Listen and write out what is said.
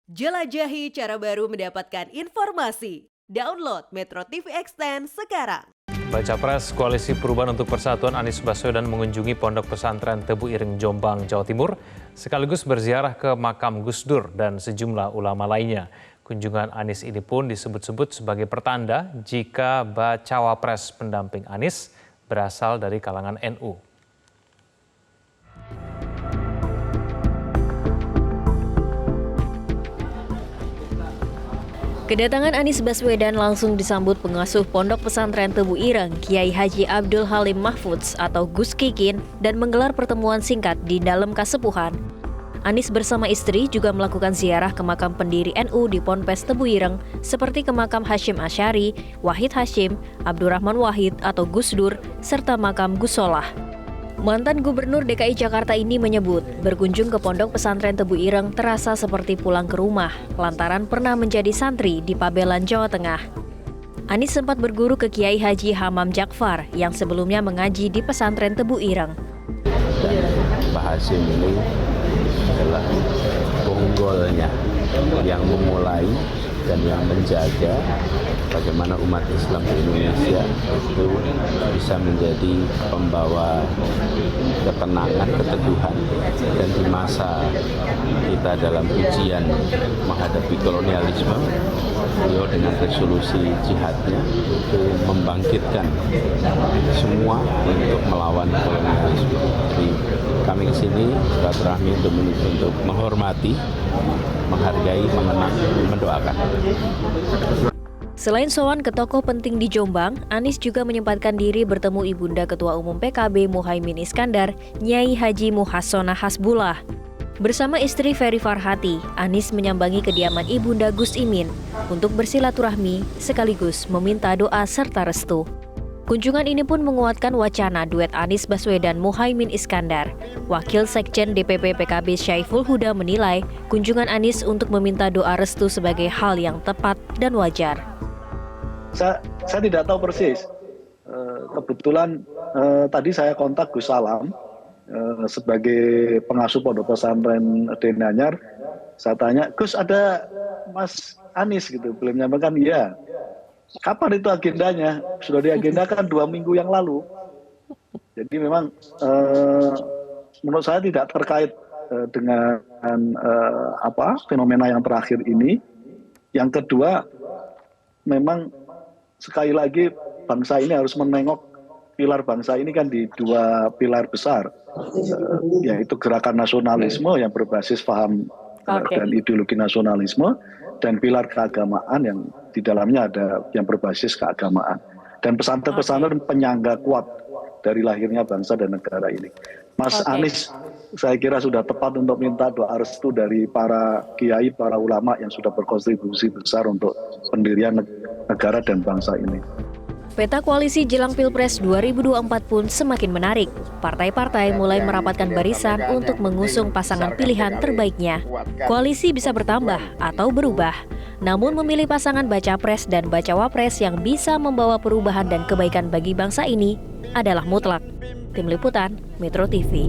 Jelajahi cara baru mendapatkan informasi. Download Metro TV Extend sekarang. Baca Pres Koalisi Perubahan untuk Persatuan Anies Baswedan mengunjungi Pondok Pesantren Tebu Ireng, Jombang, Jawa Timur, sekaligus berziarah ke makam Gus Dur dan sejumlah ulama lainnya. Kunjungan Anies ini pun disebut-sebut sebagai pertanda jika bacawa pres pendamping Anies berasal dari kalangan NU. Kedatangan Anies Baswedan langsung disambut pengasuh Pondok Pesantren Tebu Ireng, Kiai Haji Abdul Halim Mahfudz atau Gus Kikin, dan menggelar pertemuan singkat di dalam Kasepuhan. Anies bersama istri juga melakukan ziarah ke makam pendiri NU di Ponpes Tebu Ireng, seperti ke makam Hasyim Asy'ari, Wahid Hasyim, Abdurrahman Wahid atau Gus Dur, serta makam Gus Solah. Mantan Gubernur DKI Jakarta ini menyebut berkunjung ke Pondok Pesantren Tebu Ireng terasa seperti pulang ke rumah lantaran pernah menjadi santri di Pabelan, Jawa Tengah. Anies sempat berguru ke Kiai Haji Hamam Jakfar yang sebelumnya mengaji di Pesantren Tebu Ireng. Pak Hasyim ini adalah bonggolnya yang memulai dan yang menjaga bagaimana umat Islam di Indonesia itu bisa menjadi pembawa ketenangan, keteguhan, dan di masa kita dalam ujian menghadapi kolonialisme, beliau dengan resolusi jihadnya itu membangkitkan semua untuk melawan kolonialisme. Jadi kami ke sini silaturahmi untuk menghormati, menghargai, mengenang, mendoakan. Selain sowan ke tokoh penting di Jombang, Anies juga menyempatkan diri bertemu Ibunda Ketua Umum PKB Muhaimin Iskandar, Nyai Haji Muhassona Hasbullah. Bersama istri Ferry Farhati, Anies menyambangi kediaman Ibunda Gus Imin untuk bersilaturahmi sekaligus meminta doa serta restu. Kunjungan ini pun menguatkan wacana duet Anies Baswedan Muhaimin Iskandar. Wakil Sekjen DPP PKB Syaiful Huda menilai kunjungan Anies untuk meminta doa restu sebagai hal yang tepat dan wajar. Saya tidak tahu persis. Kebetulan tadi saya kontak Gus Salam sebagai pengasuh Pondok Pesantren Denanyar. Saya tanya, Gus ada Mas Anies gitu. Beliau menyampaikan iya. Kapan itu agendanya? Sudah diagendakan 2 minggu yang lalu. Jadi memang menurut saya tidak terkait dengan fenomena yang terakhir ini. Yang kedua, memang sekali lagi bangsa ini harus menengok pilar bangsa ini kan di 2 pilar besar, yaitu gerakan nasionalisme yang berbasis paham dan ideologi nasionalisme, dan pilar keagamaan yang di dalamnya ada yang berbasis keagamaan. Dan pesantren-pesantren penyangga kuat dari lahirnya bangsa dan negara ini. Mas Anies, saya kira sudah tepat untuk minta doa restu dari para kiai, para ulama yang sudah berkontribusi besar untuk pendirian negara dan bangsa ini. Peta koalisi jelang Pilpres 2024 pun semakin menarik. Partai-partai mulai merapatkan barisan untuk mengusung pasangan pilihan terbaiknya. Koalisi bisa bertambah atau berubah, namun memilih pasangan baca pres dan bacawa pres yang bisa membawa perubahan dan kebaikan bagi bangsa ini adalah mutlak. Tim Liputan, Metro TV.